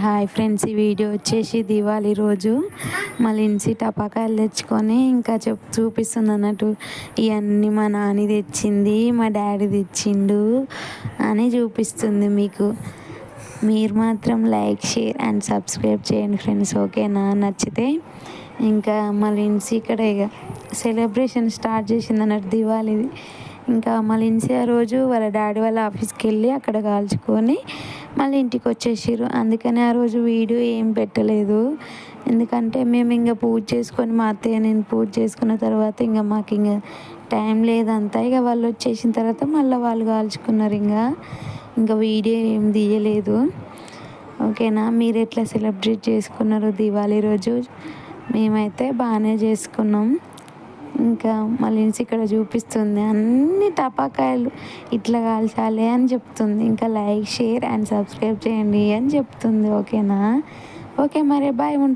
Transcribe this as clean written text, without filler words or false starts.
Hi friends, ఈ video వచ్చేసి దివాళీ రోజు మా లిన్సీ టపాకాయలు తెచ్చుకొని ఇంకా చూపిస్తుంది అన్నట్టు. ఇవన్నీ మా నాని తెచ్చింది, మా డాడీ తెచ్చిండు అని చూపిస్తుంది మీకు. మీరు మాత్రం లైక్, షేర్ అండ్ సబ్స్క్రైబ్ చేయండి ఫ్రెండ్స్, ఓకేనా? నచ్చితే ఇంకా మా లిన్సీ ఇక్కడ ఇక సెలబ్రేషన్ స్టార్ట్ చేసింది అన్నట్టు దివాళీది. ఇంకా మా లిన్సీ ఆ రోజు వాళ్ళ డాడీ వాళ్ళ ఆఫీస్కి వెళ్ళి అక్కడ కాల్చుకొని మళ్ళీ ఇంటికి వచ్చేసారు. అందుకని ఆ రోజు వీడియో ఏం పెట్టలేదు. ఎందుకంటే మేము ఇంకా పూజ చేసుకొని, మా అత్తయ్య నేను పూజ చేసుకున్న తర్వాత ఇంకా మాకు ఇంకా టైం లేదంతా. ఇక వాళ్ళు వచ్చేసిన తర్వాత మళ్ళీ వాళ్ళు కాల్చుకున్నారు. ఇంకా వీడియో ఏం తీయలేదు, ఓకేనా? మీరు ఎట్లా సెలబ్రేట్ చేసుకున్నారు దివాళీ రోజు? మేమైతే బాగానే చేసుకున్నాం. ఇంకా మళ్ళీ ఇక్కడ చూపిస్తుంది అన్ని టపాకాయలు ఇట్లా కాల్చాలి అని చెప్తుంది. ఇంకా లైక్, షేర్ అండ్ సబ్స్క్రైబ్ చేయండి అని చెప్తుంది, ఓకేనా? ఓకే మరి, బాయ్, ఉంటా.